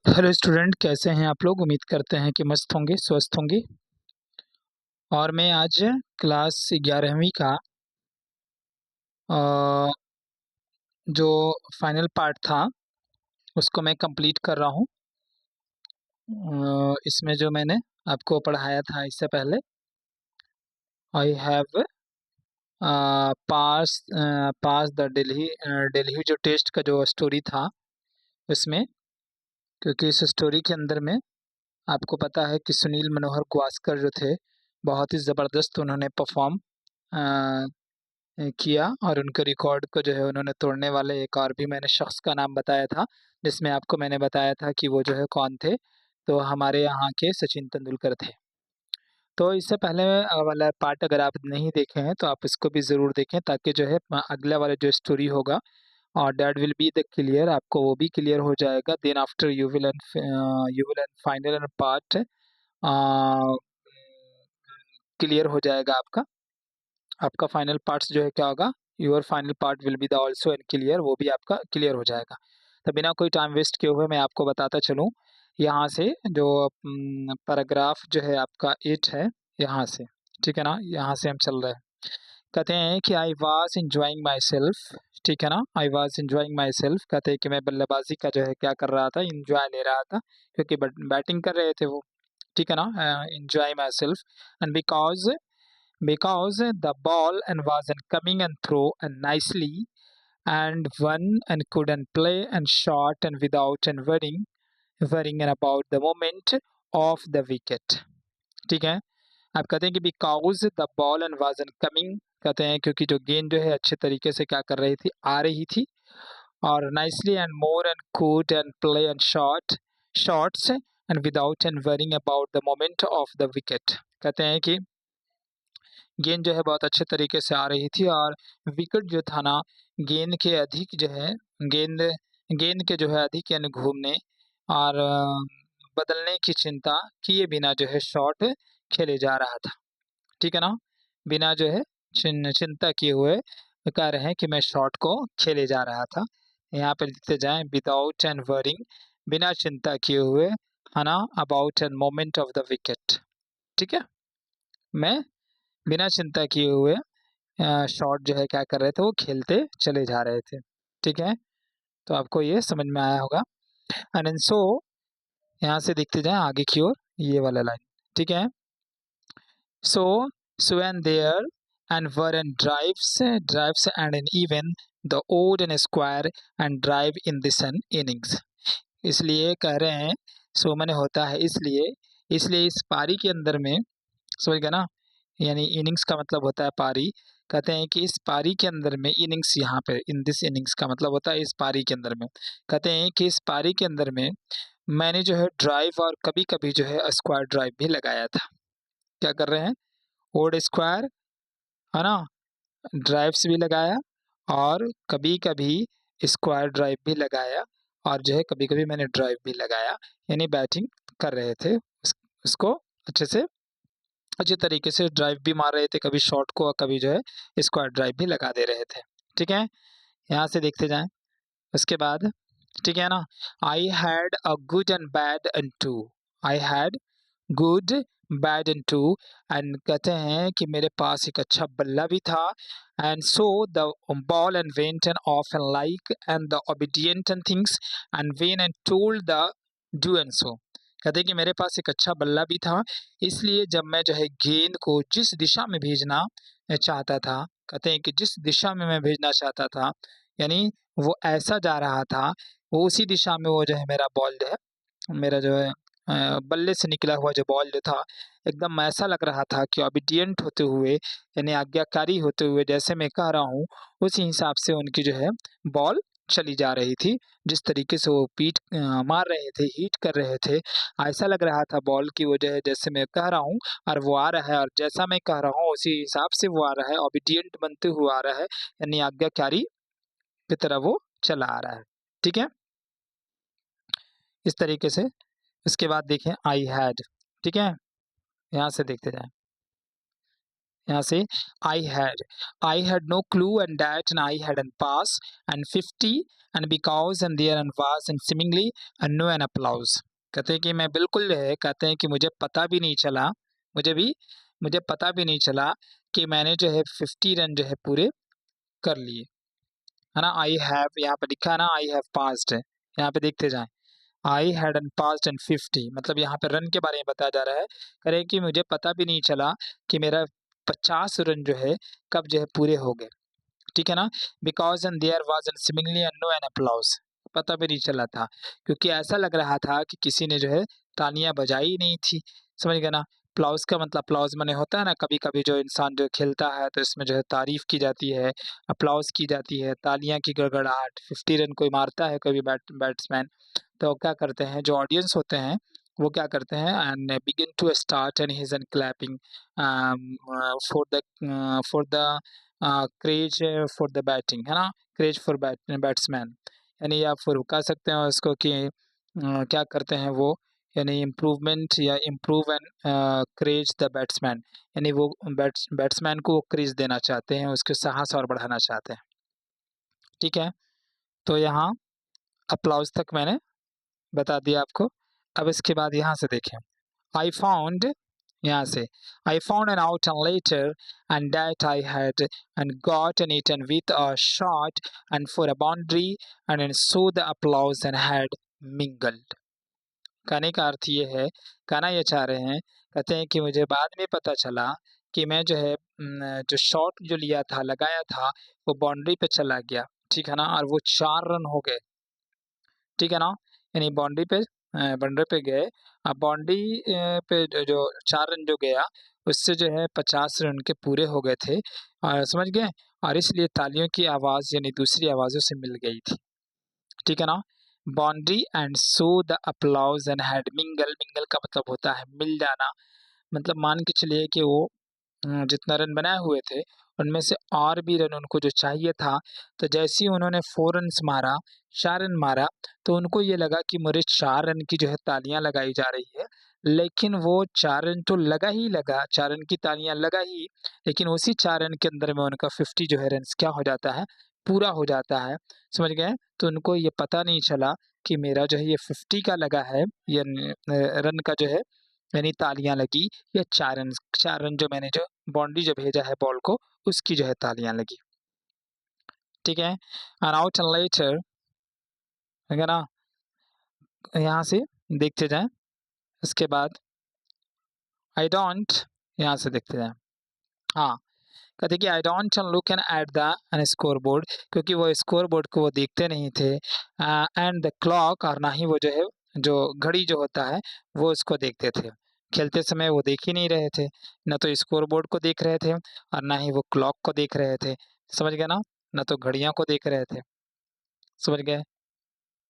Hello student, कैसे हैं आप लोग। उम्मीद करते हैं कि मस्त होंगे, स्वस्थ होंगे। और मैं आज क्लास 11वीं का अ, जो फाइनल पार्ट था उसको मैं कंप्लीट कर रहा हूँ। इसमें जो मैंने आपको पढ़ाया था इससे पहले, I have pass the Delhi जो टेस्ट का जो स्टोरी था उसमें, क्योंकि इस स्टोरी के अंदर में आपको पता है कि सुनील मनोहर गावस्कर जो थे, बहुत ही ज़बरदस्त उन्होंने परफॉर्म किया और उनके रिकॉर्ड को जो है उन्होंने तोड़ने वाले एक और भी मैंने शख्स का नाम बताया था, जिसमें आपको मैंने बताया था कि वो जो है कौन थे। तो हमारे यहाँ के सचिन तेंदुलकर थे। तो इससे पहले वाला पार्ट अगर आप नहीं देखे हैं तो आप इसको भी ज़रूर देखें, ताकि जो है अगला वाला जो स्टोरी होगा और that will be the clear, आपको वो भी क्लियर हो जाएगा। Then after you will and final and part clear हो जाएगा आपका। आपका फाइनल पार्ट्स जो है क्या होगा, your final part will be the also and clear, वो भी आपका क्लियर हो जाएगा। तो बिना कोई टाइम वेस्ट किए हुए मैं आपको बताता चलूँ। यहाँ से जो पैराग्राफ जो है आपका 8 है, यहाँ से, ठीक है ना, यहाँ से हम चल रहे हैं। कहते हैं कि I was enjoying my self, ठीक है ना, I was enjoying my self. कहते हैं कि मैं बल्लेबाजी का जो है क्या कर रहा था, इंजॉय ले रहा था, क्योंकि बैटिंग कर रहे थे वो, ठीक है ना। Enjoy my self and because the ball and wasn't coming and throw and nicely and won and couldn't play and shot and without and worrying and about the moment of the wicket, ठीक है। आप कहते हैं कि because the ball and wasn't coming, कहते हैं क्योंकि जो गेंद जो है अच्छे तरीके से क्या कर रही थी, आ रही थी, और nicely and more and could and play and shots and without and worrying about the moment of the wicket, कहते हैं कि गेंद जो है बहुत अच्छे तरीके से आ रही थी और विकेट जो था ना, गेंद के अधिक जो है, गेंद गेंद के जो है अधिक यानी घूमने और बदलने की चिंता किए बिना जो है शॉट खेले जा रहा था, ठीक है ना। बिना जो है चिंता किए हुए कह रहे हैं कि मैं शॉट को खेले जा रहा था। यहाँ पे लिखते जाएं विदाउट एंड वरिंग, बिना चिंता किए हुए, है ना, about end moment of the wicket, ठीक है। मैं बिना चिंता किए हुए शॉट जो है क्या कर रहे थे, वो खेलते चले जा रहे थे, ठीक है। तो आपको ये समझ में आया होगा। एंड सो यहाँ से देखते जाएं आगे की ओर, ये वाला लाइन, ठीक है। So and there and were and drives and an even the odd and square and drive in this an innings. इसलिए कह रहे हैं, सो मैंने होता है इसलिए इस पारी के अंदर में, समझ गया ना, यानी इनिंग्स का मतलब होता है पारी। कहते हैं कि इस पारी के अंदर में, इनिंग्स यहाँ पे इन दिस इनिंग्स का मतलब होता है इस पारी के अंदर में। कहते हैं कि इस पारी के अंदर में मैंने जो है ड्राइव और कभी कभी जो है स्क्वायर ड्राइव भी लगाया था। क्या कर रहे हैं, ओड स्क्वायर, है ना, ड्राइव्स भी लगाया और कभी कभी स्क्वायर ड्राइव भी लगाया, और जो है कभी कभी मैंने ड्राइव भी लगाया, यानी बैटिंग कर रहे थे उसको अच्छे से, अच्छे तरीके से ड्राइव भी मार रहे थे, कभी शॉट को और कभी जो है स्क्वायर ड्राइव भी लगा दे रहे थे, ठीक है। यहाँ से देखते जाएं उसके बाद, ठीक है ना। I had a good and bad and too, I had good bad and too, and कहते हैं कि मेरे पास एक अच्छा बल्ला भी था, and so the ball and went end of and like and the obedient and things and when and told the do and so. कहते हैं कि मेरे पास एक अच्छा बल्ला भी था, इसलिए जब मैं जो है गेंद को जिस दिशा में भेजना चाहता था, कहते हैं कि जिस दिशा में मैं भेजना चाहता था, यानी वो ऐसा जा रहा था, वो उसी दिशा में वो जो है मेरा बॉल जो है, मेरा जो है बल्ले से निकला हुआ जो बॉल जो था, एकदम ऐसा लग रहा था कि ओबीडियंट होते हुए, यानी आज्ञाकारी होते हुए जैसे मैं कह रहा हूँ, उसी हिसाब से उनकी जो है बॉल चली जा रही थी। जिस तरीके से वो पीठ मार रहे थे, हिट कर रहे थे, ऐसा लग रहा था बॉल की वो जो है जैसे मैं कह रहा हूँ और वो आ रहा है, और जैसा मैं कह रहा हूँ उसी हिसाब से वो आ रहा है, ओबीडियंट बनते हुए आ रहा है, यानी आज्ञाकारी की तरह वो चला आ रहा है, ठीक है, इस तरीके से। इसके बाद देखें आई हैड, ठीक है, यहाँ से देखते जाएं। यहाँ से I had no clue and that and I had an pass and 50 and because and there and was and seemingly and no an applause। कहते हैं कि मैं बिल्कुल जो है कहते हैं कि मुझे पता भी नहीं चला मुझे पता भी नहीं चला कि मैंने जो है 50 रन जो है पूरे कर लिए, है ना। आई हैव यहाँ पे लिखा है ना, आई हैव पास्ड है, यहाँ पे देखते जाएं। आई हैड एन पास्ड एंड 50 मतलब यहाँ पे रन के बारे में बताया जा रहा है। कह रहे हैं कि मुझे पता भी नहीं चला कि मेरा 50 रन जो है कब जो है पूरे हो गए, ठीक है ना। Because and there was an seemingly and no an applause, पता भी नहीं चला था क्योंकि ऐसा लग रहा था कि किसी ने जो है तालियां बजाई ही नहीं थी, समझ गए ना। अप्लॉज का मतलब अप्लॉज माने होता है ना, कभी कभी जो इंसान जो खेलता है तो इसमें जो है तारीफ की जाती है, अप्लॉज की जाती है, तालियां की गड़गड़ाहट। 50 रन कोई मारता है कभी बैट्समैन, तो क्या करते हैं जो ऑडियंस होते हैं वो क्या करते हैं and begin to start and his and clapping for the craze for the batting, है ना, क्रेज फॉर बैट्समैन। यानी या फिर कह सकते हैं उसको कि क्या करते हैं वो, यानी इम्प्रूवमेंट या improve and craze the batsman, यानी वो बैट्समैन को क्रेज देना चाहते हैं, उसके साहस और बढ़ाना चाहते हैं, ठीक है। तो यहाँ अप्लॉज तक मैंने बता दिया आपको। अब इसके बाद यहाँ से देखें, आई फाउंड, यहाँ से I found an out and later and that I had and gotten it and with a shot and for a boundary and so the applause and had mingled। कहने का अर्थ ये है, कहना ये चाह रहे हैं, कहते हैं कि मुझे बाद में पता चला कि मैं जो है जो शॉट जो लिया था लगाया था वो बाउंड्री पे चला गया, ठीक है ना, और वो 4 रन हो गए, ठीक है ना। यानी बाउंड्री पे गए, अब बाउंड्री पे जो 4 रन जो गया उससे जो है 50 रन के पूरे हो गए थे, और समझ गए, और इसलिए तालियों की आवाज़ यानी दूसरी आवाज़ों से मिल गई थी, ठीक है ना। Boundary and so the applause and had mingle, mingle का मतलब होता है मिल जाना, मतलब मान के चलिए कि वो जितना रन बनाए हुए थे उनमें से और भी रन उनको जो चाहिए था, तो जैसे ही उन्होंने 4 रन्स मारा, 4 रन मारा, तो उनको ये लगा कि मेरे 4 रन की जो है तालियां लगाई जा रही है, लेकिन वो 4 रन तो लगा ही लगा, 4 रन की तालियां लगा ही, लेकिन उसी 4 रन के अंदर में उनका 50 जो है रन्स क्या हो जाता है, पूरा हो जाता है, समझ गए। तो उनको ये पता नहीं चला कि मेरा जो है ये 50 का लगा है, ये रन का जो है यानी तालियां लगी, या 4 रन जो मैंने जो बाउंड्री जो भेजा है बॉल को उसकी जो है तालियां लगी, ठीक है। एंड आउट एंड लेटर, है ना, यहाँ से देखते जाएं। इसके बाद आई डोंट, यहाँ से देखते जाएं। हाँ, कहते कि I don't look an at the scoreboard, क्योंकि वो स्कोर बोर्ड को वो देखते नहीं थे, एंड द क्लॉक, और ना ही वो जो है जो घड़ी जो होता है वो उसको देखते थे। खेलते समय वो देख ही नहीं रहे थे, न तो स्कोर बोर्ड को देख रहे थे और ना ही वो क्लॉक को देख रहे थे, समझ गए ना, न तो घड़ियों को देख रहे थे, समझ गए,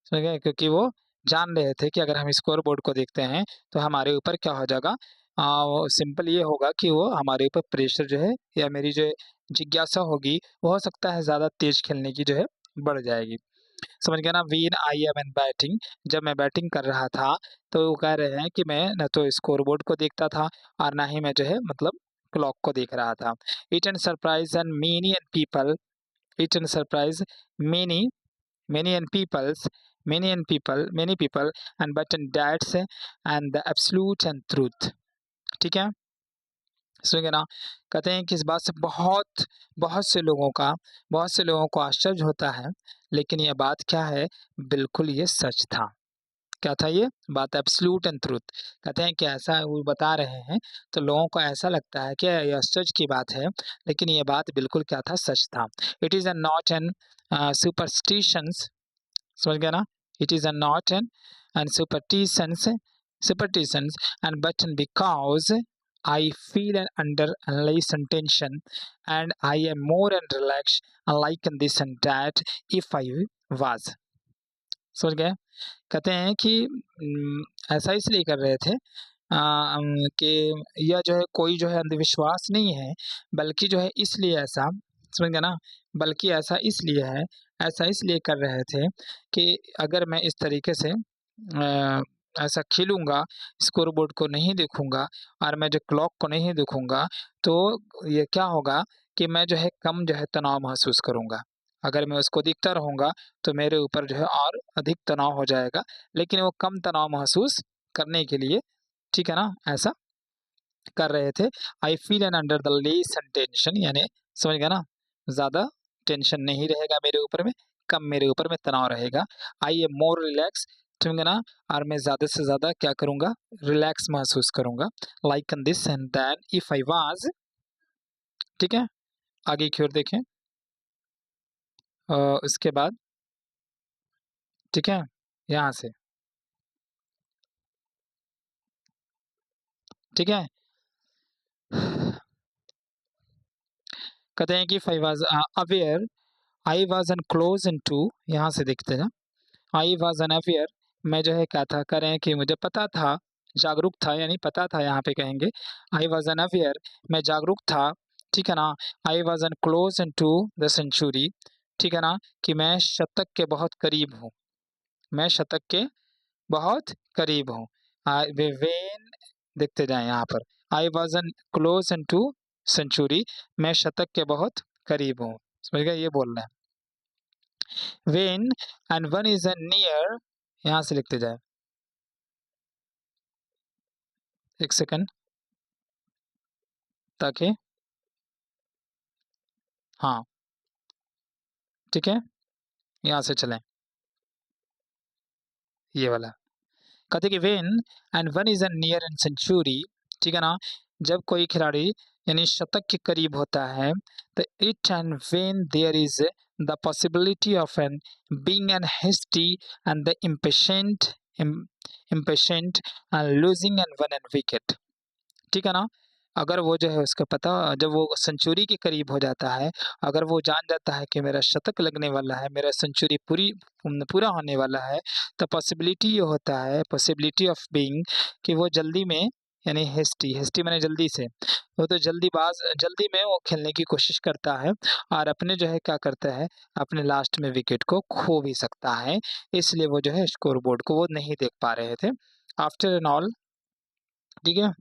समझ गए, क्योंकि वो जान रहे थे कि अगर हम स्कोर बोर्ड को देखते हैं तो हमारे ऊपर क्या हो जाएगा, वो सिंपल ये होगा कि वो हमारे ऊपर प्रेशर जो है या मेरी जो जिज्ञासा होगी वो हो सकता है ज़्यादा तेज खेलने की जो है बढ़ जाएगी, समझ गया ना। When I am in batting, जब मैं बैटिंग कर रहा था तो वो कह रहे हैं कि मैं न तो स्कोर बोर्ड को देखता था और ना ही मैं जो है मतलब क्लॉक को देख रहा था। It and surprise and many and people, it and surprise many, many and peoples, many people and but and that's and the absolute and truth, ठीक है, सुनिए ना। कहते हैं कि इस बात से बहुत बहुत से लोगों को आश्चर्य होता है, लेकिन यह बात क्या है, बिल्कुल ये सच था। क्या था ये बात, एब्सोल्यूट एंड ट्रूथ। कहते हैं कि ऐसा वो बता रहे हैं तो लोगों को ऐसा लगता है कि यह आश्चर्य की बात है, लेकिन ये बात बिल्कुल क्या था, सच था। It is a not an superstitions, समझ गया ना, it is a not an superstitions and but because I feel an under less tension and I am more and relaxed unlike this and that if I was, समझ गए। कहते हैं कि ऐसा इसलिए कर रहे थे कि यह जो है कोई जो है अंधविश्वास नहीं है, बल्कि जो है इसलिए ऐसा, समझ गए ना, बल्कि ऐसा इसलिए है, ऐसा इसलिए कर रहे थे कि अगर मैं इस तरीके से ऐसा खेलूँगा, स्कोर बोर्ड को नहीं देखूँगा और मैं जो क्लॉक को नहीं देखूँगा, तो ये क्या होगा कि मैं जो है कम जो है तनाव महसूस करूँगा। अगर मैं उसको देखता रहूँगा, तो मेरे ऊपर जो है और अधिक तनाव हो जाएगा, लेकिन वो कम तनाव महसूस करने के लिए, ठीक है ना, ऐसा कर रहे थे। I feel an under the less and tension, यानी समझ गए ना? ज़्यादा टेंशन नहीं रहेगा मेरे ऊपर में, कम मेरे ऊपर में तनाव रहेगा। आई एम मोर रिलैक्स, समझे ना? और मैं ज़्यादा से ज़्यादा क्या करूँगा? रिलैक्स महसूस करूँगा। Like an this and than if I was, ठीक है? आगे की ओर देखें। उसके बाद, ठीक है? यहाँ से, ठीक है? कहते हैं कि if I was aware, I was N close into, यहाँ से देखते हैं। आई वॉज़ अनअवेयर, मैं जो है क्या था, करें कि मुझे पता था, जागरूक था, यानी पता था यहाँ पे कहेंगे। आई वॉज़ अनअवेयर, मैं जागरूक था, ठीक है ना? I was an close into the century, ठीक है ना? कि मैं शतक के बहुत करीब हूँ, मैं शतक के बहुत करीब हूँ। वे व्हेन, देखते जाएँ यहाँ पर, I was an close into century, मैं शतक के बहुत करीब हूँ। समझ गए? ये बोलना है। When and one is an near, यहाँ से लिखते जाएँ। 1 सेकंड, ताकि, हाँ, ठीक है? यहाँ से चलें, ये वाला। कहते हैं कि when and one is an near an century, ठीक है ना? जब कोई खिलाड़ी यानी शतक के करीब होता है, तो it and when there is the possibility of an being an hasty and the impatient and losing an one an wicket, ठीक है ना? अगर वो जो है उसको पता, जब वो सेंचुरी के करीब हो जाता है, अगर वो जान जाता है कि मेरा शतक लगने वाला है, मेरा सेंचुरी पूरा होने वाला है, तो पॉसिबिलिटी ये होता है, पॉसिबिलिटी ऑफ बीइंग, कि वो जल्दी में, यानी हेस्टी, हेस्टी माने जल्दी से, वो तो जल्दी में वो खेलने की कोशिश करता है और अपने जो है क्या करता है, अपने लास्ट में विकेट को खो भी सकता है। इसलिए वो जो है स्कोर बोर्ड को वो नहीं देख पा रहे थे। आफ्टर एन ऑल, ठीक है?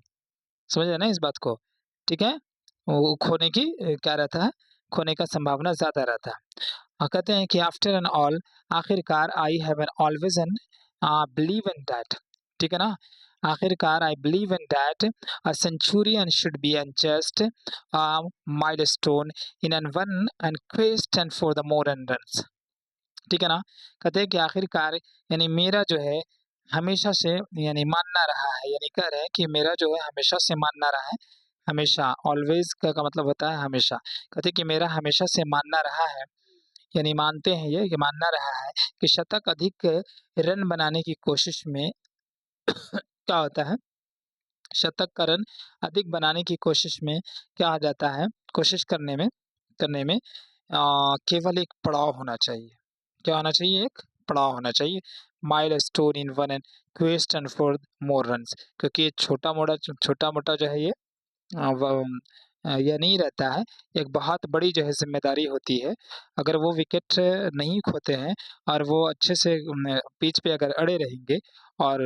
समझ रहे हैं ना इस बात को? ठीक है? वो खोने की क्या रहता है? खोने का संभावना ज़्यादा रहता है। कहते हैं कि आफ्टर एन ऑल, आखिरकार, I have an always an believe in that, ठीक है ना? आखिरकार I believe in that a centurion should be an just milestone in an one and quest and for the more and runs, ठीक है ना? कहते हैं कि आखिरकार, यानी मेरा जो है हमेशा से, यानी मानना रहा है, यानी कह रहे हैं कि मेरा जो है हमेशा से मानना रहा है, हमेशा, ऑलवेज का मतलब होता है हमेशा। कहते हैं कि मेरा हमेशा से मानना रहा है, यानी मानते हैं ये कि मानना रहा है कि शतक अधिक रन बनाने की कोशिश में क्या होता है, शतक का रन अधिक बनाने की कोशिश में क्या आ जाता है, कोशिश करने में केवल एक पड़ाव होना चाहिए। क्या होना चाहिए? एक पड़ाव होना चाहिए। Milestone in one and quest and for more runs, क्योंकि ये छोटा-मोटा जो है ये यह नहीं रहता है, एक बहुत बड़ी जो है ज़िम्मेदारी होती है। अगर वो विकेट नहीं खोते हैं और वो अच्छे से पिच पे अगर अड़े रहेंगे और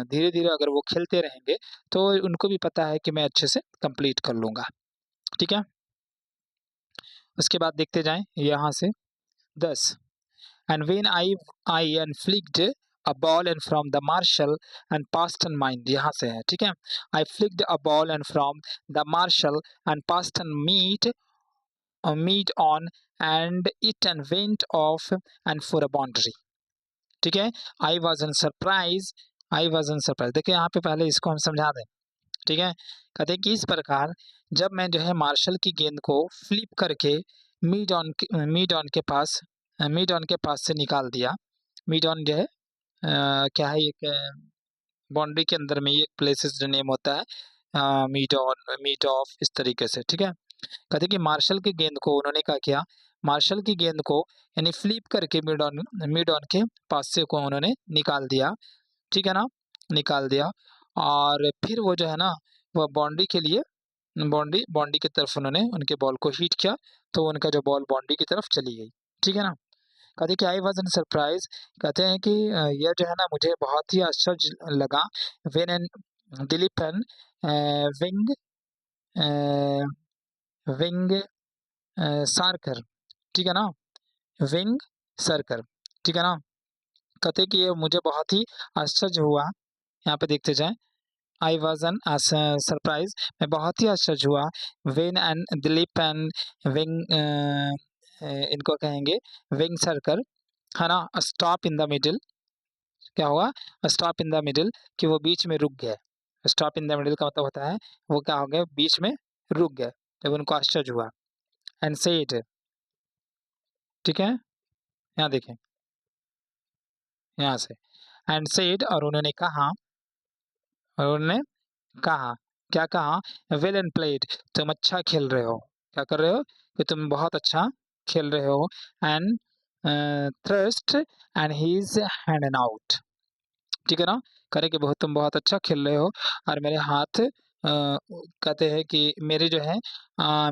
धीरे-धीरे अगर वो खेलते रहेंगे, तो उनको भी पता है कि मैं अच्छे से कंप्लीट कर लूँगा। ठीक है? उसके बाद देखते जाएँ यहाँ से 10, and when I inflict a ball and from the marshal and passed on mine, यहाँ से है, ठीक है? I flicked a ball and from the marshal and passed on meat on and it and went off and for a boundary, ठीक है? I was in surprise, I was in surprise, देखिए यहाँ पे पहले इसको हम समझा दें, ठीक है? कहते हैं कि इस प्रकार जब मैं जो है मार्शल की गेंद को फ्लिप करके मीड ऑन के पास से निकाल दिया। मीड ऑन जो है क्या है, एक बाउंड्री के अंदर में ये प्लेसेस जो नेम होता है, मीड ऑन, मीड ऑफ, इस तरीके से, ठीक है? कहते हैं कि मार्शल की गेंद को उन्होंने क्या किया, मार्शल की गेंद को यानी फ्लिप करके मिड ऑन के पास से को उन्होंने निकाल दिया, ठीक है ना? निकाल दिया और फिर वो जो है ना, वो बाउंड्री के लिए बाउंड्री बाउंड्री की तरफ उन्होंने उनके बॉल को हिट किया, तो उनका जो बॉल बाउंड्री की तरफ चली गई, ठीक है ना? कहते हैं कि आई वाज़ इन सरप्राइज़, कहते हैं कि यह जो है ना मुझे बहुत ही आश्चर्य लगा व्हेन एन दिलीप एन विंग विंग सारकर, ठीक है ना? विंग सर्कल, ठीक है ना? कहते हैं कि ये मुझे बहुत ही आश्चर्य हुआ, यहाँ पे देखते जाएँ, आई वाज़ एन सरप्राइज़, मैं बहुत ही आश्चर्य हुआ when an Dilip and wing इनको कहेंगे विंग सर्कल, है ना? स्टॉप इन द मिडल, क्या हुआ? स्टॉप इन द मिडल कि वो बीच में रुक गए। स्टॉप इन द मिडल का मतलब होता है वो क्या हो गए? बीच में रुक गए, जब उनको आश्चर्य हुआ एंड सेड, ठीक है? यहाँ देखें, यहाँ से एंड सेड और उन्होंने कहा, और उन्होंने कहा, क्या कहा? वेल एंड प्लेड, तुम अच्छा खेल रहे हो। क्या कर रहे हो? कि तुम बहुत अच्छा खेल रहे हो and thrust and his hand and out, ठीक है ना? करे कि बहुत तुम बहुत अच्छा खेल रहे हो और मेरे हाथ कहते हैं कि मेरे जो है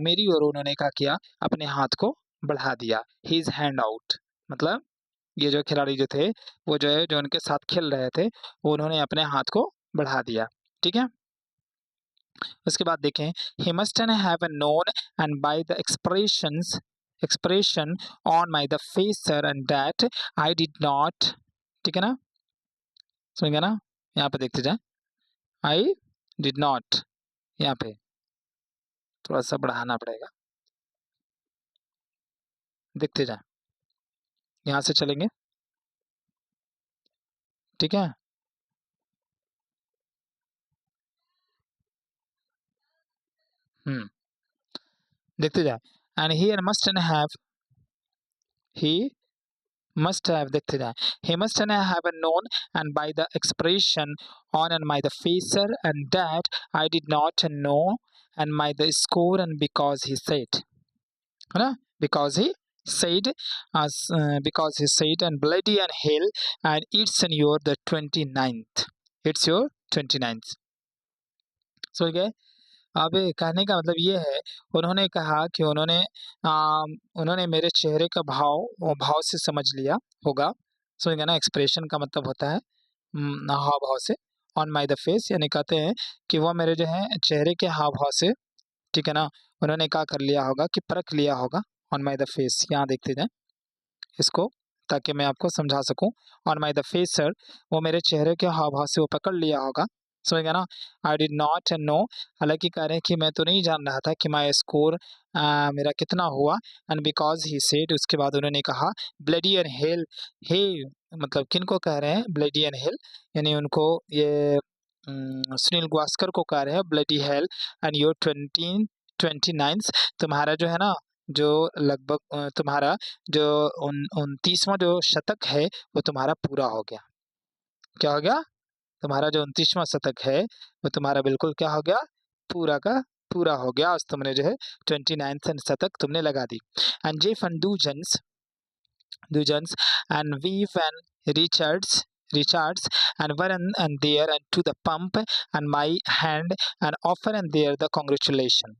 मेरी ओर उन्होंने क्या किया? अपने हाथ को बढ़ा दिया। हिज हैंड आउट मतलब ये जो खिलाड़ी जो थे, वो जो है जो उनके साथ खेल रहे थे, वो उन्होंने अपने हाथ को बढ़ा दिया, ठीक है? उसके बाद देखें, he must have known and by the expression on my the face sir and that I did not, ठीक है ना? समझ गया ना? यहाँ पे देखते जाएं, I did not, यहाँ पे थोड़ा सा बढ़ाना पड़ेगा, देखते जाएं, यहाँ से चलेंगे, ठीक है? देखते जाएं, and here he must have, देखते जाएं, he must have known and by the expression on and my the facer and that I did not know and my the score and because he said, है ना? Because he said because he said and bloody and hell and it's in your the 29th, it's your 29th, समझ गए? अब कहने का मतलब ये है, उन्होंने कहा कि उन्होंने मेरे चेहरे का भाव से समझ लिया होगा, समझ गए ना? एक्सप्रेशन का मतलब होता है हाव-भाव से, ऑन माय द फेस यानी कहते हैं कि वो मेरे जो है चेहरे के हाव-भाव से, ठीक है ना? उन्होंने क्या कर लिया होगा कि परख लिया होगा, ऑन माय द फेस, यहाँ देखते जाएँ इसको, ताकि मैं आपको समझा सकूँ। On my the face sir, वो मेरे चेहरे के हाव-भाव से वो पकड़ लिया होगा, समझ गए ना? आई डिड नॉट नो, हालाँकि कह रहे हैं कि मैं तो नहीं जान रहा था कि माय स्कोर मेरा कितना हुआ एंड बिकॉज़ ही सेड, उसके बाद उन्होंने कहा ब्लडी एंड हेल, हे मतलब किनको कह रहे हैं ब्लडी एंड हेल? यानी उनको ये सुनील गावस्कर को कह रहे हैं bloody hell and your 29th, तुम्हारा जो है ना, जो लगभग तुम्हारा जो 29वां जो शतक है, वो तुम्हारा पूरा हो गया। क्या हो गया? तुम्हारा जो 29वां शतक है, वो तुम्हारा बिल्कुल क्या हो गया? पूरा का पूरा हो गया। आज तुमने जो है 29th शतक तुमने लगा दी। And Jeff and Dugans and Vive and Richards and were and there and to the pump and my hand and offer and there the congratulations,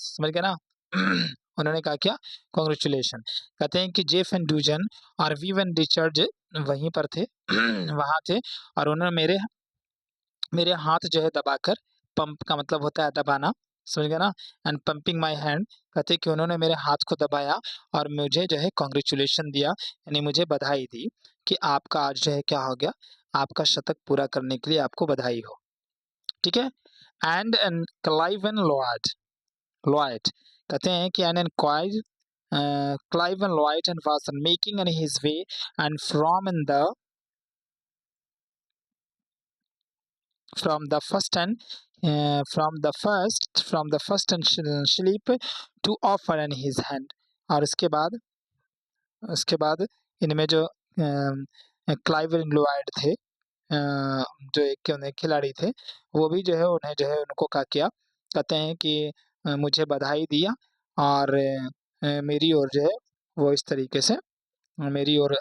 समझ गए ना? उन्होंने कहा क्या? कॉन्ग्रेचुलेशन, कहते हैं कि जेफ एंड डूजन और वीव एंड रिचर्ड वहीं पर थे वहां थे और उन्होंने मेरे मेरे हाथ जो है दबाकर, पंप का मतलब होता है दबाना, समझ गए ना? एंड पंपिंग माय हैंड, कहते हैं कि उन्होंने मेरे हाथ को दबाया और मुझे जो है कांग्रेचुलेशन दिया, यानी मुझे बधाई दी कि आपका आज जो है क्या हो गया? आपका शतक पूरा करने के लिए आपको बधाई हो, ठीक है? एंड क्लाइव एंड लॉयड, कहते हैं कि and Clive and Lloyd and was making on his way and from the first and slip to offer in his hand, और उसके बाद इनमें जो क्लाइव एंड लॉयड थे, जो एक उन्हें खिलाड़ी थे, वो भी जो है उन्हें जो है उनको क्या किया? कहते हैं कि मुझे बधाई दिया और मेरी ओर जो है वो इस तरीके से मेरी ओर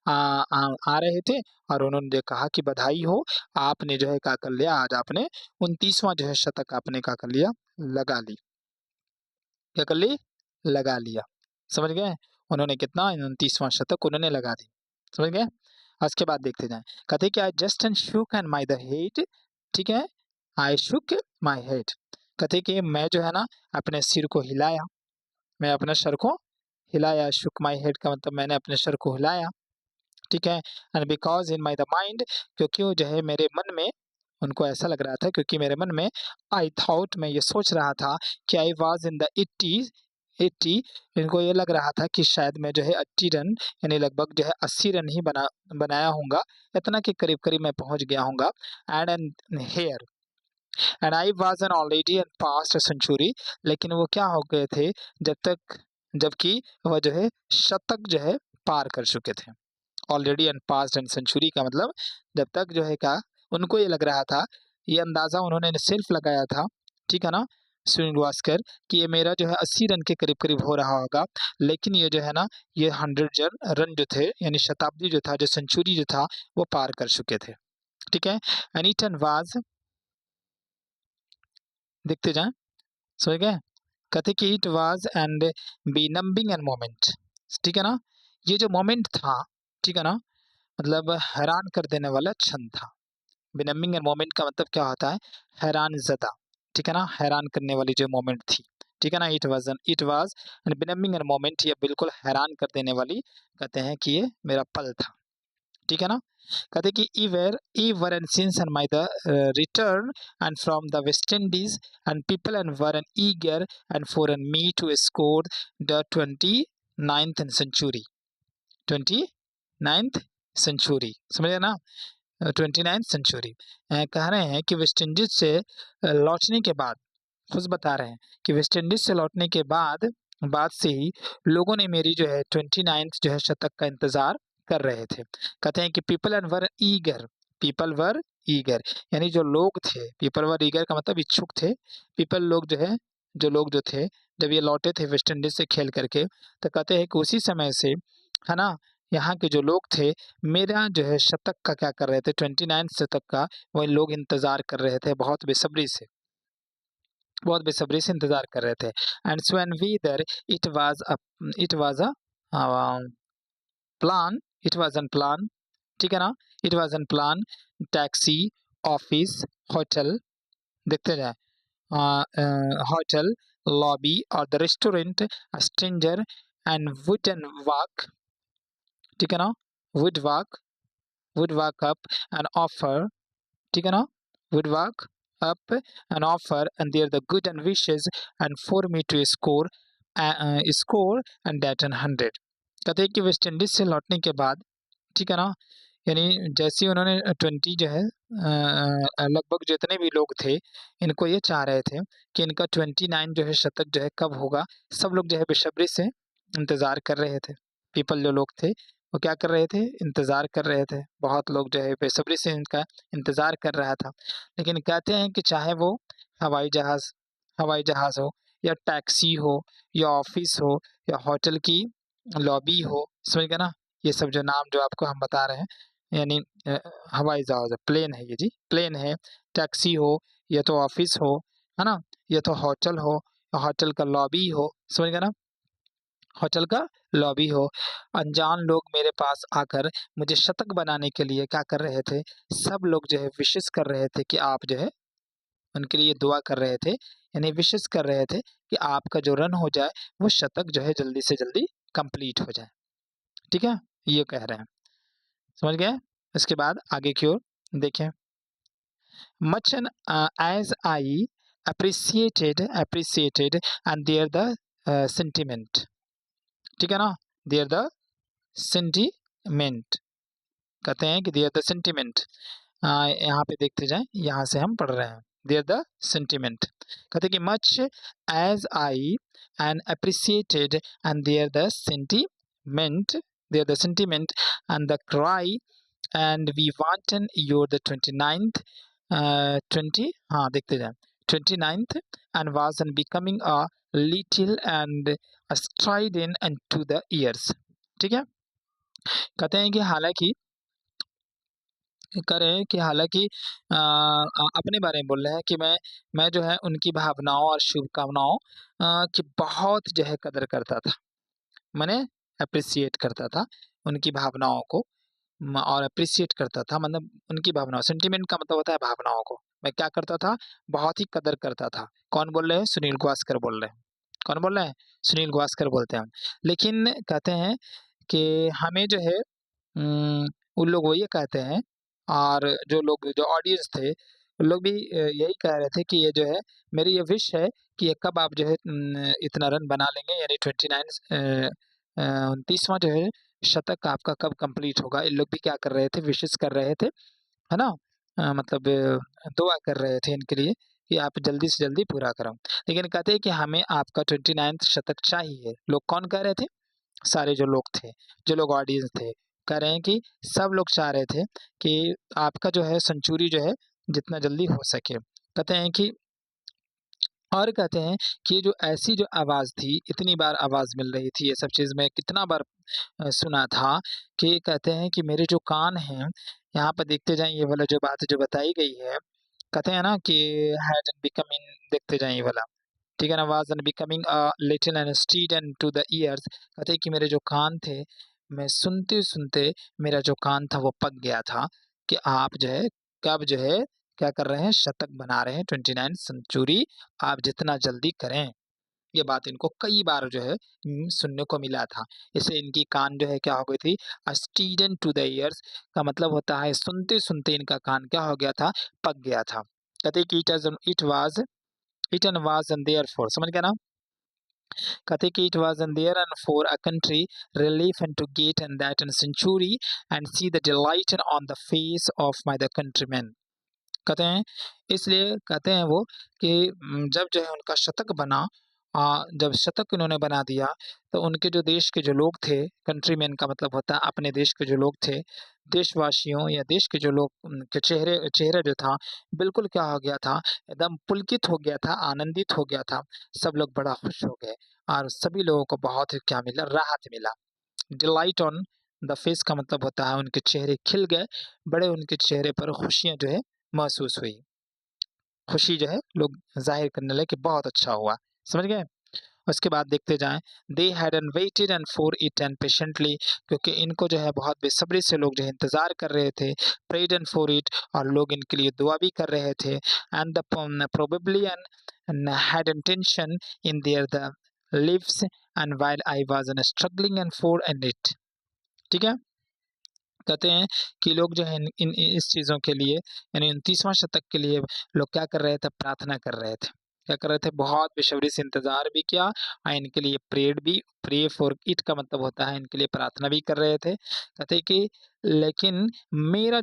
आ रहे थे और उन्होंने कहा कि बधाई हो, आपने जो है क्या कर लिया? आज आपने 29वां जो है शतक आपने क्या कर लिया? लगा ली। क्या कर ली? लगा लिया। समझ गए? उन्होंने कितना 29वां शतक उन्होंने लगा दी। समझ गए? उसके बाद देखते जाएँ। कहते हैं कि I just and shook and my the head, ठीक है? आई शूक माय हेड। कहते हैं कि मैं जो है ना अपने सिर को हिलाया, मैं अपने सर को हिलाया, शूक माय हेड का मतलब मैंने अपने सर को हिलाया, ठीक है? And because in my the mind, क्योंकि वो जो है मेरे मन में, उनको ऐसा लग रहा था क्योंकि मेरे मन में आई थॉट, मैं ये सोच रहा था कि आई वाज़ इन द 80, इनको ये लग रहा था कि शायद मैं जो है 80 रन यानी लगभग जो है 80 रन ही बनाया होऊँगा, इतना के करीब-करीब मैं पहुँच गया होऊँगा। And here and I was an already an past a century, लेकिन वो क्या हो गए थे जबकि वह जो है शतक जो है पार कर चुके थे। Already and past and century का मतलब जब तक जो है क्या, उनको ये लग रहा था, ये अंदाज़ा उन्होंने सिर्फ लगाया था, ठीक है ना, श्रीनिवासकर, कि ये मेरा जो है 80 रन के करीब-करीब हो रहा होगा, लेकिन ये जो है ना, ये 100 रन जो थे यानी शताब्दी जो था, जो सेंचुरी जो था, वो पार कर चुके थे, ठीक है? एंड इट वाज़, देखते जाएँ, समझ गए? कहते कि it was and benumbing an moment, ठीक है ना? ये जो मोमेंट था, ठीक है ना? मतलब हैरान कर देने वाला क्षण था। बेनम्बिंग एन मोमेंट का मतलब क्या होता है? हैरानज़दा, ठीक है ना? हैरान करने वाली जो मोमेंट थी, ठीक है ना? It was and benumbing an moment, ये बिल्कुल हैरान कर देने वाली, कहते हैं कि ये मेरा पल था, ठीक है ना? कहते कि ever and since and my the return and from the West Indies and people and were an eager and for an me to score the 29th century, 29th century, समझे ना? 29th सेंचुरी कह रहे हैं कि West Indies से लौटने के बाद, खुद बता रहे हैं कि वेस्ट इंडीज से लौटने के बाद से ही लोगों ने मेरी जो है 29th जो है शतक का इंतजार कर रहे थे। कहते हैं कि पीपल वर ईगर यानी जो लोग थे, पीपल वर ईगर का मतलब इच्छुक थे। पीपल लोग जो है, जो लोग जो थे, जब ये लौटे थे वेस्ट इंडीज से खेल करके, तो कहते हैं कि उसी समय से, है ना, यहाँ के जो लोग थे मेरा जो है शतक का क्या कर रहे थे, 29 शतक का वही लोग इंतजार कर रहे थे, बहुत बेसब्री से इंतजार कर रहे थे। And so and we there it was a plan, it was an plan, ठीक है ना? It was an plan, taxi, office, hotel, देखते जाए, होटल, लॉबी और the restaurant, stranger and wooden walk, ठीक है ना? Wood walk, would walk up and offer, ठीक है ना? would walk up and offer and they're the good and wishes and for me to score and that 100। कहते हैं कि West Indies से लौटने के बाद, ठीक है ना, यानी जैसे ही उन्होंने 20 जो है लगभग जितने भी लोग थे, इनको ये चाह रहे थे कि इनका 29 जो है शतक जो है कब होगा। सब लोग जो है बेसब्री से इंतजार कर रहे थे। पीपल जो लोग थे वो क्या कर रहे थे, इंतजार कर रहे थे। बहुत लोग जो है बेसब्री से इनका इंतजार कर रहा था। लेकिन कहते हैं कि चाहे वो हवाई जहाज हवाई जहाज हो या टैक्सी हो या ऑफिस हो या होटल की लॉबी हो, समझ गए ना? ये सब जो नाम जो आपको हम बता रहे हैं, यानी हवाई जहाज है, प्लेन है ये जी, प्लेन है, टैक्सी हो या तो ऑफिस हो, है ना? या तो होटल हो, होटल का लॉबी हो, समझ गए ना? होटल का लॉबी हो, अनजान लोग मेरे पास आकर मुझे शतक बनाने के लिए क्या कर रहे थे, सब लोग जो है विशेष कर रहे थे कि आप जो है उनके लिए दुआ कर रहे थे, यानी विशेष कर रहे थे कि आपका जो रन हो जाए, वो शतक जो है जल्दी से जल्दी कंप्लीट हो जाए, ठीक है? ये कह रहे हैं, समझ गए? इसके बाद आगे की ओर देखें। Much an as I appreciated and they are the sentiment, ठीक है ना? they are the sentiment, कहते हैं कि they are the sentiment। यहाँ पे देखते जाएं, यहाँ से हम पढ़ रहे हैं they are the sentiment। कहते हैं कि much as I and appreciated and they are the sentiment and the cry and we wanted your the 29th 20, हाँ देखते जाएं, 29th and was and becoming a little and a strident and to the ears, ठीक है? कहते हैं कि हालांकि अपने बारे में बोल रहे हैं कि मैं जो है उनकी भावनाओं और शुभकामनाओं की बहुत जो है कदर करता था। मैंने एप्रिसिएट करता था उनकी भावनाओं को और एप्रिसिएट करता था, मतलब उनकी भावनाओं, सेंटिमेंट का मतलब होता है भावनाओं को। मैं क्या करता था, बहुत ही कदर करता था। कौन बोल रहे हैं? सुनील गावस्कर बोल रहे हैं। कौन बोल रहे हैं? सुनील गावस्कर बोलते हैं। लेकिन कहते हैं कि हमें जो है उन लोग वो ये कहते हैं, और जो लोग, जो ऑडियंस थे, उन लोग भी यही कह रहे थे कि ये जो है, मेरी ये विश है कि ये कब आप जो है इतना रन बना लेंगे, यानी 29 29वां जो है शतक आपका कब कंप्लीट होगा। इन लोग भी क्या कर रहे थे, विशेस कर रहे थे, है ना? मतलब दुआ कर रहे थे इनके लिए कि आप जल्दी से जल्दी पूरा करो। लेकिन कहते हैं कि हमें आपका 29th शतक चाहिए। लोग कौन कह रहे थे? सारे जो लोग थे, जो लोग ऑडियंस थे, कह रहे हैं कि सब लोग चाह रहे थे कि आपका जो है सेंचुरी जो है जितना जल्दी हो सके। कहते हैं कि, और कहते हैं कि ये जो ऐसी जो आवाज़ थी, इतनी बार आवाज़ मिल रही थी, ये सब चीज़ मैं कितना बार सुना था कि कहते हैं कि मेरे जो कान हैं, यहाँ पर देखते जाएँ, ये वाला जो बात जो बताई गई है, कहते हैं ना कि हैड बिकमिंग, देखते जाएँ ये वाला, ठीक है ना? Was and becoming little and steed and to the years, कहते हैं कि मेरे जो कान थे, मैं सुनते-सुनते मेरा जो कान था वो पक गया था कि आप जो है कब जो है क्या कर रहे हैं, शतक बना रहे हैं, 29 सेंचुरी आप जितना जल्दी करें। ये बात इनको कई बार जो है सुनने को मिला था। इससे इनकी कान जो है क्या हो गई थी, स्टीडन टू द ईयर्स का मतलब होता है सुनते-सुनते इनका कान क्या हो गया था, पक गया था। कहते हैं कि it and was and therefore, समझ गए ना? कहते हैं कि it was and there and for a country relief and to get and that and century and see the delight on the face of my the countrymen. कहते हैं, इसलिए कहते हैं वो कि जब जो है उनका शतक बना, जब शतक उन्होंने बना दिया, तो उनके जो देश के जो लोग थे, कंट्रीमैन का मतलब होता है अपने देश के जो लोग थे, देशवासियों या देश के जो लोग के चेहरे चेहरा जो था, बिल्कुल क्या हो गया था, एकदम पुलकित हो गया था, आनंदित हो गया था। सब लोग बड़ा खुश हो गए और सभी लोगों को बहुत ही क्या मिला, राहत मिला। डिलाइट ऑन द फेस का मतलब होता है उनके चेहरे खिल गए, बड़े उनके चेहरे पर खुशियाँ जो है महसूस हुई। खुशी जो है लोग ज़ाहिर करने लगे कि बहुत अच्छा हुआ। समझ गए? उसके बाद देखते जाएँ, they had and waited and for it and patiently, क्योंकि इनको जो है बहुत बेसब्री से लोग जो है इंतज़ार कर रहे थे, प्रेड एंड फॉर इट, और लोग इनके लिए दुआ भी कर रहे थे, and the probably and had intention in their the leaves and while I was N struggling and for and it. ठीक है? कहते हैं कि लोग जो है इस चीज़ों के लिए, यानी 29वां शतक के लिए लोग क्या कर रहे थे, प्रार्थना कर रहे थे। क्या कर रहे थे? बहुत बेसब्री से इंतज़ार भी किया और इनके लिए प्रेड भी, प्रे फॉर इट का मतलब होता है इनके लिए प्रार्थना भी कर रहे थे। कहते हैं कि लेकिन मेरा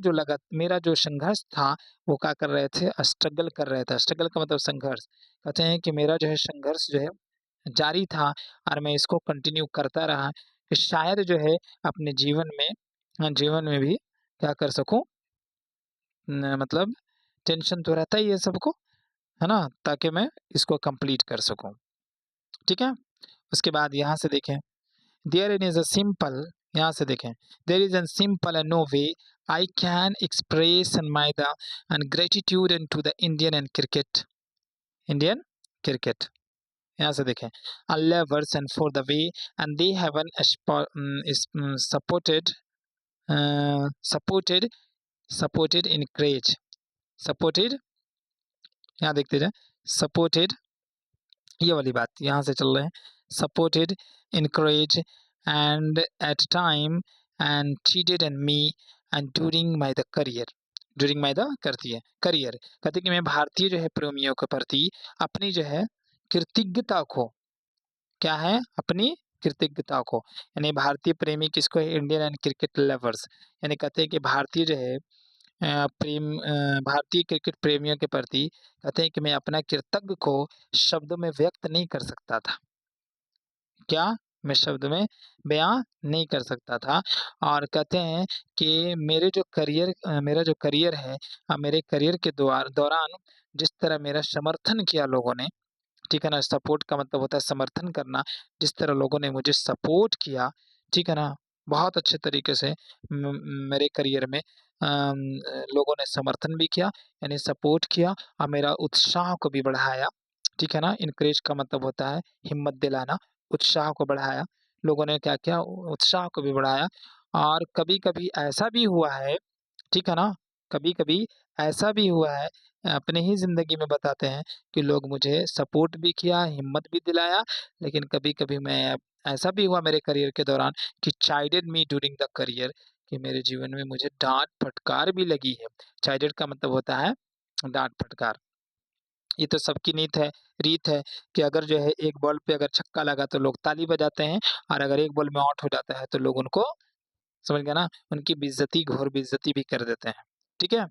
जो संघर्ष था, वो क्या कर रहे थे? स्ट्रगल कर रहे थे। स्ट्रगल का मतलब संघर्ष। कहते हैं कि मेरा जो है संघर्ष जो है जारी था और मैं इसको कंटिन्यू करता रहा कि शायद जो है अपने जीवन में भी क्या कर सकूँ, मतलब टेंशन तो रहता ही है सबको, है ना? ताकि मैं इसको कंप्लीट कर सकूँ। ठीक है? उसके बाद यहाँ से देखें, देयर इज़ अ सिंपल, यहाँ से देखें, there is a simple and no way I can express and my the and gratitude and to the Indian cricket. यहाँ से देखें, lovers and for the way and they have an supported supported supported encourage, supported, यहाँ देखते जाए, supported, ये वाली बात यहाँ से चल रहे हैं, supported encourage and at time and cheated and me and during my the करती है करियर। कहते कि मैं भारतीय जो है प्रेमियों के प्रति अपनी जो है कृतज्ञता को, क्या है, अपनी कृतज्ञता को, यानी भारतीय प्रेमी किसको है, इंडियन एंड क्रिकेट लवर्स, यानी कहते हैं कि भारतीय जो है भारतीय क्रिकेट प्रेमियों के प्रति कहते हैं कि मैं अपना कृतज्ञ को शब्दों में व्यक्त नहीं कर सकता था। क्या? मैं शब्द में बयां नहीं कर सकता था। और कहते हैं कि मेरा जो करियर है, मेरे करियर के दौरान जिस तरह मेरा समर्थन किया लोगों ने, ठीक है ना? सपोर्ट का मतलब होता है समर्थन करना। जिस तरह लोगों ने मुझे सपोर्ट किया, ठीक है ना? बहुत अच्छे तरीके से मेरे करियर में लोगों ने समर्थन भी किया, यानी सपोर्ट किया और मेरा उत्साह को भी बढ़ाया, ठीक है ना? इनकरेज का मतलब होता है हिम्मत दिलाना, उत्साह को बढ़ाया। लोगों ने क्या किया, उत्साह को भी बढ़ाया। और कभी-कभी ऐसा भी हुआ है, ठीक है ना? कभी-कभी ऐसा भी हुआ है, अपने ही ज़िंदगी में बताते हैं कि लोग मुझे सपोर्ट भी किया, हिम्मत भी दिलाया, लेकिन कभी-कभी मैं ऐसा भी हुआ मेरे करियर के दौरान कि चाइडेड मी ड्यूरिंग द करियर, कि मेरे जीवन में मुझे डाँट-फटकार भी लगी है। चाइडेड का मतलब होता है डाँट-फटकार। ये तो सबकी रीत है कि अगर जो है एक बॉल पे अगर छक्का लगा तो लोग ताली बजाते हैं, और अगर एक बॉल में आउट हो जाता है तो लोग उनको, समझ गए ना? उनकी बेइज़्ज़ती, घोर बेइज़्ज़ती भी कर देते हैं। ठीक है?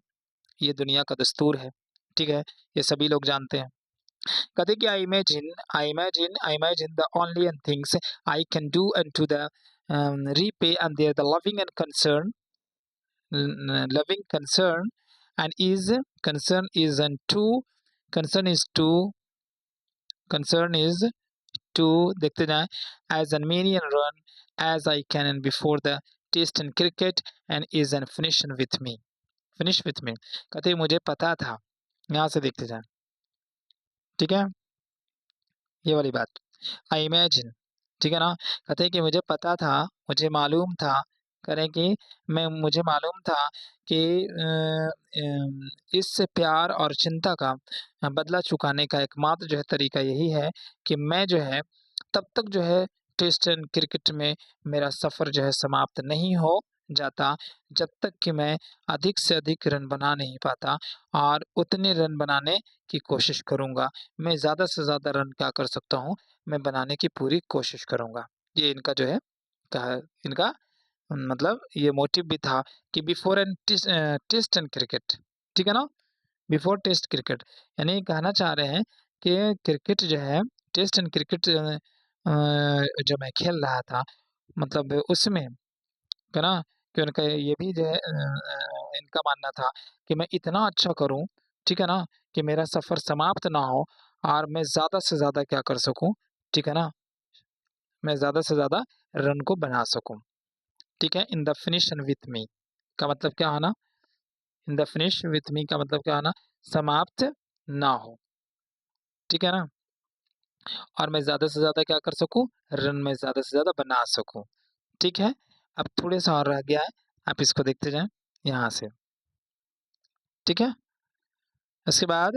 ये दुनिया का दस्तूर है। ठीक है? ये सभी लोग जानते हैं। कहते हैं कि I imagine the only and things I can do unto the repay and their the loving and loving and is concern is and to concern is to concern is to देखते जाएं as a many and run as I can and before the test and cricket and is and finish with me। कहते हैं मुझे पता था, यहाँ से देखते जाएं, ठीक है, ये वाली बात, आई इमेजिन, ठीक है ना? कहते हैं कि मुझे पता था, मुझे मालूम था, करें कि मुझे मालूम था कि इस प्यार और चिंता का बदला चुकाने का एकमात्र जो है तरीका यही है कि मैं जो है तब तक जो है टेस्ट एंड क्रिकेट में मेरा सफ़र जो है समाप्त नहीं हो जाता, जब तक कि मैं अधिक से अधिक रन बना नहीं पाता, और उतने रन बनाने की कोशिश करूँगा। मैं ज़्यादा से ज़्यादा रन क्या कर सकता हूँ, मैं बनाने की पूरी कोशिश करूँगा। ये इनका जो है कहा इनका मतलब ये मोटिव भी था कि बिफोर टेस्ट एंड क्रिकेट, ठीक है ना? बिफोर टेस्ट क्रिकेट, यानी कहना चाह रहे हैं कि क्रिकेट जो है, टेस्ट एंड क्रिकेट जो मैं खेल रहा था, मतलब उसमें, है ना? कि उनका ये भी जो है इनका मानना था कि मैं इतना अच्छा करूँ, ठीक है ना? कि मेरा सफ़र समाप्त ना हो और मैं ज़्यादा से ज़्यादा क्या कर सकूँ, ठीक है ना? मैं ज़्यादा से ज़्यादा रन को बना सकूँ, ठीक है? इन द फिनिशन विथ मी का मतलब क्या होना? In the finish with me का मतलब क्या होना? समाप्त ना हो, ठीक है ना? और मैं ज़्यादा से ज़्यादा क्या कर सकूँ? रन मैं ज़्यादा से ज़्यादा बना सकूँ, ठीक है? अब थोड़े-सा और रह गया है, आप इसको देखते जाएँ यहाँ से, ठीक है? उसके बाद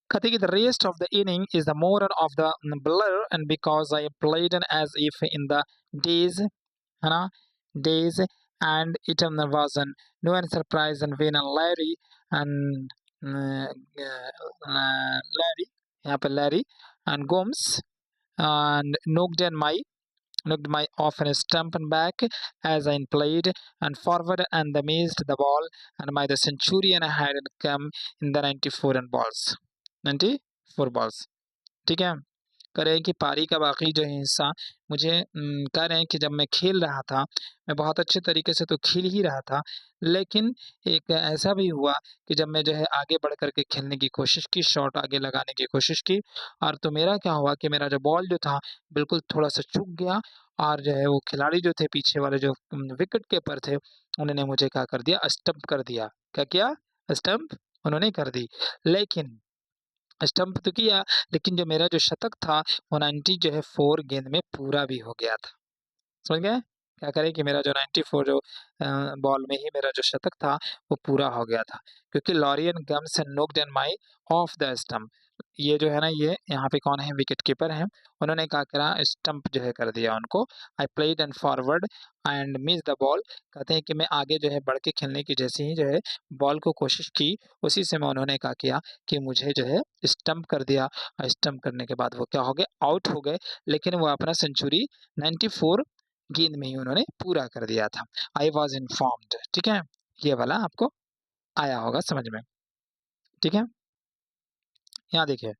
कहते हैं कि the rest of the inning is the more of the blur and because I played as if in the days, है ना? Days and it wasn't no one surprise and when Larry and Larry, यहाँ पे Larry and Gomes and knocked my off and stumped back as I played and forward and the missed the ball and my the centurion had come in the 94 and balls 94 balls, ठीक है? कह रहे हैं कि पारी का बाकी जो है हिस्सा मुझे कह रहे हैं कि जब मैं खेल रहा था, मैं बहुत अच्छे तरीके से तो खेल ही रहा था, लेकिन एक ऐसा भी हुआ कि जब मैं जो है आगे बढ़ कर के खेलने की कोशिश की, शॉट आगे लगाने की कोशिश की, और तो मेरा क्या हुआ कि मेरा जो बॉल जो था बिल्कुल थोड़ा-सा चूक गया, और जो है वो खिलाड़ी जो थे पीछे वाले जो विकेट कीपर थे, उन्होंने मुझे क्या कर दिया, स्टंप कर दिया। क्या किया? स्टंप उन्होंने कर दी। लेकिन स्टंप तो किया, लेकिन जो मेरा जो शतक था वो 90 जो है 4 गेंद में पूरा भी हो गया था। समझ गए? क्या करें कि मेरा जो 94 जो बॉल में ही मेरा जो शतक था वो पूरा हो गया था। क्योंकि लॉरियन गम्स knocked an my of the stump. ये जो है ना, ये यहाँ पे कौन है, विकेट कीपर हैं। उन्होंने क्या करा, स्टंप जो है कर दिया उनको। I played and forward and miss the ball. कहते हैं कि मैं आगे जो है बढ़ के खेलने की जैसे ही जो है बॉल को कोशिश की, उसी समय उन्होंने क्या किया कि मुझे जो है स्टंप कर दिया, और स्टंप करने के बाद वो क्या हो गए, आउट हो गए। लेकिन वो अपना सेंचुरी 94 गेंद में ही उन्होंने पूरा कर दिया था। आई वॉज इन्फॉर्म्ड, ठीक है? ये वाला आपको आया होगा समझ में, ठीक है? यहाँ देखिए,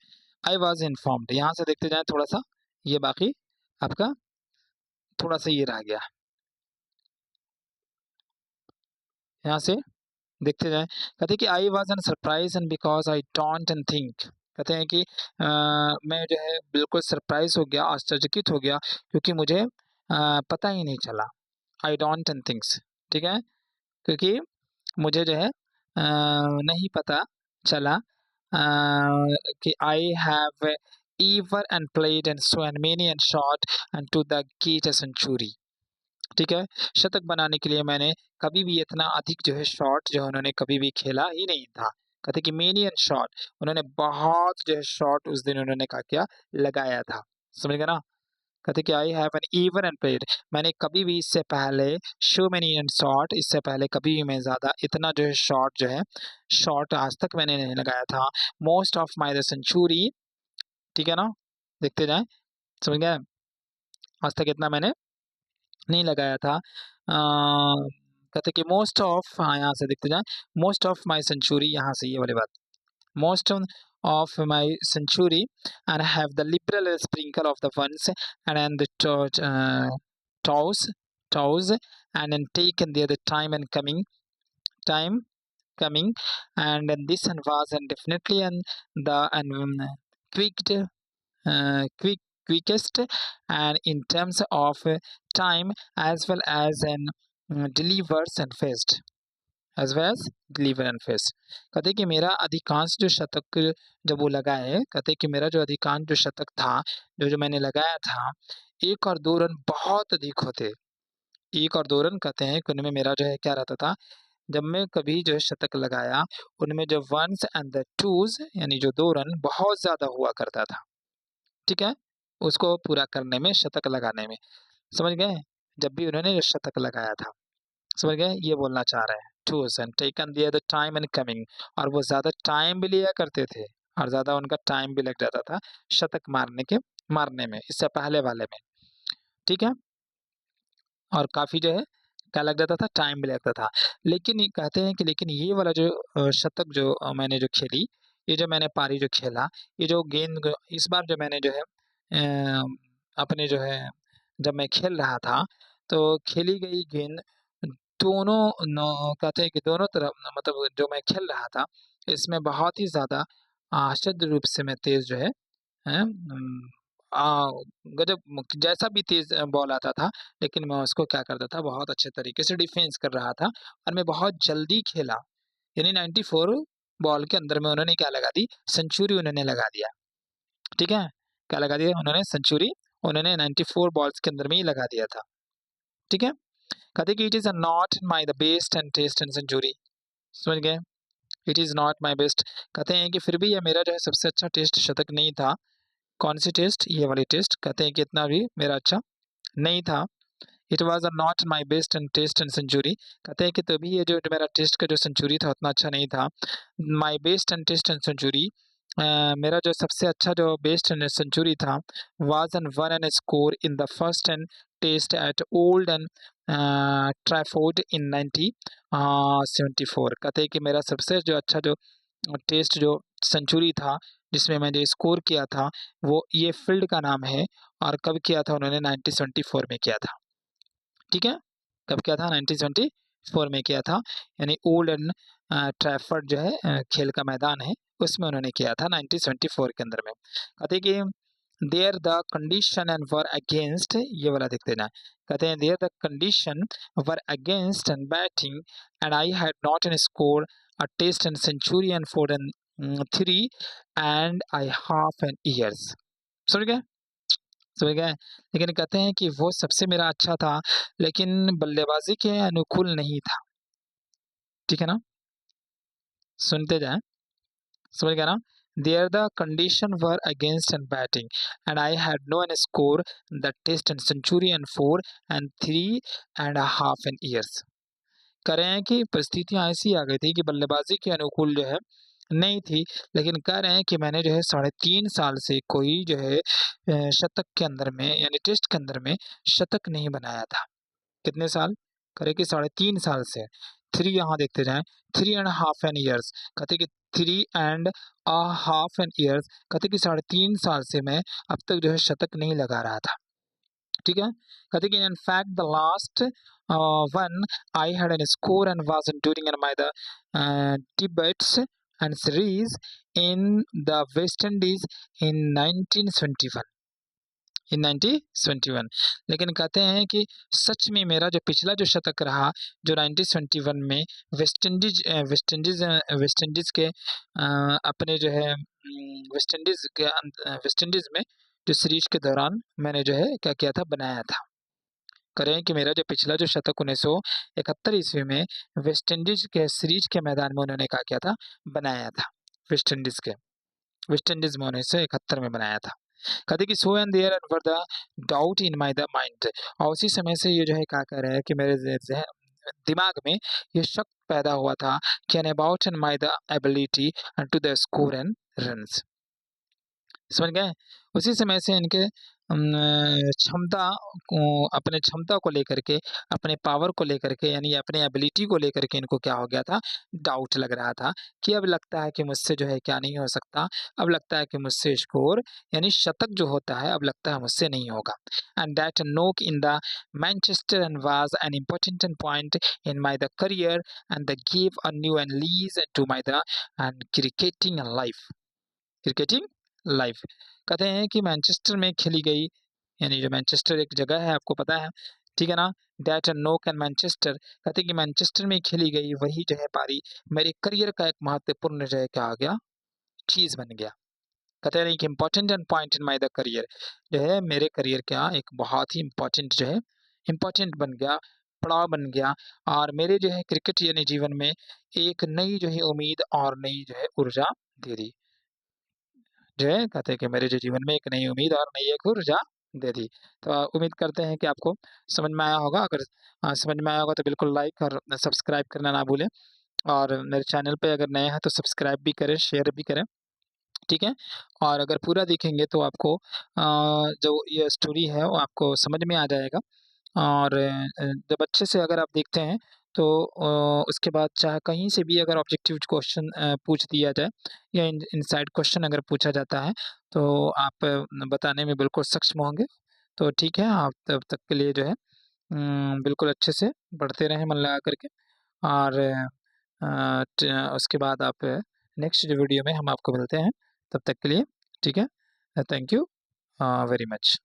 आई वॉज इन्फॉर्म्ड, यहाँ से देखते जाएँ थोड़ा-सा, ये बाकी आपका थोड़ा-सा ये रह गया। यहाँ से देखते जाएँ, कहते हैं कि आई was N surprise and because I don't and think. कहते हैं कि मैं जो है बिल्कुल सरप्राइज़ हो गया, आश्चर्यचकित हो गया, क्योंकि मुझे पता ही नहीं चला। आई डोंट एंड थिंक्स, ठीक है? क्योंकि मुझे जो है नहीं पता चला कि I have ever and played and so and many and shot and to the gate a century। ठीक है, शतक बनाने के लिए मैंने कभी भी इतना अधिक जो है शॉट जो है उन्होंने कभी भी खेला ही नहीं था। कहते कि मेनी एंड शॉट, उन्होंने बहुत जो है शॉट उस दिन उन्होंने क्या किया, लगाया था। समझ गए ना? कहते कि आई have N even and played, मैंने कभी भी इससे पहले शो मेनी एंड शॉट, इससे पहले कभी भी मैं ज़्यादा इतना जो है शॉट जो है शॉट आज तक मैंने नहीं लगाया था। Most of my the century, ठीक है ना, देखते जाएं, समझ गए, आज तक इतना मैंने नहीं लगाया था। कहते कि मोस्ट ऑफ, हाँ यहाँ से देखते जाएं, मोस्ट ऑफ माई सेंचुरी, यहाँ से ये वाली बात, most of my century and have the liberal sprinkle of the ones and the toes and then taken the other time coming and this and was and definitely and the and quicked quickest and in terms of time as well as an delivers and faced as well as deliver and face। कहते कि मेरा अधिकांश जो शतक जब वो लगाए, कहते कि मेरा जो अधिकांश जो शतक था जो मैंने लगाया था, 1 और 2 रन बहुत अधिक होते। 1 और 2 रन कहते हैं कि उनमें मेरा जो है क्या रहता था, जब मैं कभी जो है शतक लगाया उनमें जो वंस एंड द टूज यानी जो 2 रन बहुत ज़्यादा हुआ करता था। ठीक है, उसको पूरा करने में, शतक लगाने में, समझ गए, जब भी उन्होंने जो शतक लगाया था, समझ गए, ये बोलना चाह रहे हैं। Twos and taken the time and coming, और वो ज़्यादा टाइम भी लिया करते थे और ज़्यादा उनका टाइम भी लग जाता था शतक मारने में, इससे पहले वाले में। ठीक है, और काफ़ी जो है क्या लग जाता था, टाइम भी लगता था। लेकिन ये कहते हैं कि लेकिन ये वाला जो शतक जो मैंने जो खेली, ये जो मैंने पारी जो खेला, ये जो गेंद इस बार जो मैंने जो है अपने जो है जब मैं खेल रहा था तो खेली गई गेंद दोनों कहते हैं कि दोनों तरफ, मतलब जो मैं खेल रहा था इसमें बहुत ही ज़्यादा आश्चर्य रूप से मैं तेज जो है हैं, गजब, जैसा भी तेज बॉल आता था लेकिन मैं उसको क्या करता था, बहुत अच्छे तरीके से डिफेंस कर रहा था और मैं बहुत जल्दी खेला। यानी 94 बॉल के अंदर में उन्होंने क्या लगा दी, सेंचुरी उन्होंने लगा दिया। ठीक है, क्या लगा दिया उन्होंने, सेंचुरी उन्होंने 94 बॉल्स के अंदर में ही लगा दिया था। ठीक है, कहते कि it is not my the best and test and century, समझ गए, it is not my best, कहते हैं कि फिर भी यह मेरा जो है सबसे अच्छा टेस्ट शतक नहीं था। कौन सी टेस्ट, ये वाली टेस्ट, कहते हैं कि इतना भी मेरा अच्छा नहीं था। It was not my best and test and century, कहते हैं कि तभी ये जो मेरा टेस्ट का जो सेंचुरी था उतना अच्छा नहीं था। My best and test and century, मेरा जो सबसे अच्छा जो बेस्ट एंड सेंचुरी था was an one and score in the first and test at old and Trafford in 1974। कहते हैं कि मेरा सबसे जो अच्छा जो टेस्ट जो सेंचुरी था जिसमें मैंने स्कोर किया था वो ये फील्ड का नाम है और कब किया था उन्होंने, 1974 में किया था। ठीक है, कब किया था, 1974 में किया था, यानी ओल्ड एंड ट्रैफर्ड जो है खेल का मैदान है उसमें उन्होंने किया था 1974 के अंदर में। कहते हैं कि there the condition and were against, ये वाला देखते ना, कहते हैं there the condition were against and batting and I had not an score a test and century and 4 and 3 and I half an years. समझ गए, समझ गए, लेकिन कहते हैं कि वो सबसे मेरा अच्छा था लेकिन बल्लेबाजी के अनुकूल नहीं था। ठीक है ना, सुनते जाएं, समझ गया ना, there the condition were against and batting and I had no an score the test and century and 4 and 3.5 years। कह रहे हैं कि परिस्थितियां ऐसी आ गई थी कि बल्लेबाजी के अनुकूल जो है नहीं थी, लेकिन कह रहे हैं कि मैंने जो है 3.5 साल से कोई जो है शतक के अंदर में यानी टेस्ट के अंदर में शतक नहीं बनाया था। कितने साल, करे कि 3.5 साल से, 3 यहाँ देखते जाएं, 3.5 years, कहते कि 3.5 years, कहते कि 3.5 साल से मैं अब तक जो है शतक नहीं लगा रहा था। ठीक है, कहते कि in fact the last one I had an score and was during an my the debates and series in the West Indies in 1971। In 1971। लेकिन कहते हैं कि सच में मेरा जो पिछला जो शतक रहा, जो 1971 में वेस्ट इंडीज़ के अपने जो है वेस्ट इंडीज़ में जो सीरीज़ के दौरान मैंने जो है क्या किया था, बनाया था। करें कि मेरा जो पिछला जो शतक 1971 ईस्वी में वेस्ट इंडीज़ के सीरीज़ के मैदान में उन्होंने क्या किया था, बनाया था। वेस्ट इंडीज़ में 1971 में बनाया था। कहते कि so and there were the doubt in my the mind, और उसी समय से ये जो है क्या कह रहा है कि मेरे दिमाग में ये शक पैदा हुआ था कि an about and my the ability to the score and runs. समझ गए? उसी समय से इनके क्षमता को अपने क्षमता को लेकर के, अपने पावर को लेकर के, यानी अपने एबिलिटी को लेकर के इनको क्या हो गया था, डाउट लग रहा था कि अब लगता है कि मुझसे जो है क्या नहीं हो सकता, अब लगता है कि मुझसे स्कोर यानी शतक जो होता है अब लगता है मुझसे नहीं होगा। And that knock in the Manchester and was an important point in my the career and the give a new and lease to my the and cricketing life. कहते हैं कि मैनचेस्टर में खेली गई, यानी जो मैनचेस्टर एक जगह है आपको पता है, ठीक है ना? दैट नोक एंड मैनचेस्टर, कहते हैं कि मैनचेस्टर में खेली गई वही जो है पारी मेरे करियर का एक महत्वपूर्ण जो है क्या आ गया, चीज बन गया। कहते हैं कि important and point in my the career, जो है मेरे करियर का एक बहुत ही इम्पोर्टेंट जो है इम्पोर्टेंट बन गया, पड़ाव बन गया, और मेरे जो है क्रिकेट यानी जीवन में एक नई जो है उम्मीद और नई जो है ऊर्जा दे दी। जो है कहते हैं कि मेरे जो जीवन में एक नई उम्मीद और नई एक ऊर्जा दे दी। तो उम्मीद करते हैं कि आपको समझ में आया होगा। अगर समझ में आया होगा तो बिल्कुल लाइक और सब्सक्राइब करना ना भूलें, और मेरे चैनल पे अगर नए हैं तो सब्सक्राइब भी करें, शेयर भी करें, ठीक है? और अगर पूरा देखेंगे तो आपको जो ये स्टोरी है वो आपको समझ में आ जाएगा। और जब अच्छे से अगर आप देखते हैं तो उसके बाद चाहे कहीं से भी अगर ऑब्जेक्टिव क्वेश्चन पूछ दिया जाए या इनसाइड क्वेश्चन अगर पूछा जाता है तो आप बताने में बिल्कुल सक्षम होंगे। तो ठीक है, आप तब तक के लिए जो है बिल्कुल अच्छे से पढ़ते रहें मन लगा करके, और उसके बाद आप नेक्स्ट वीडियो में हम आपको मिलते हैं। तब तक के लिए ठीक है, थैंक यू वेरी मच।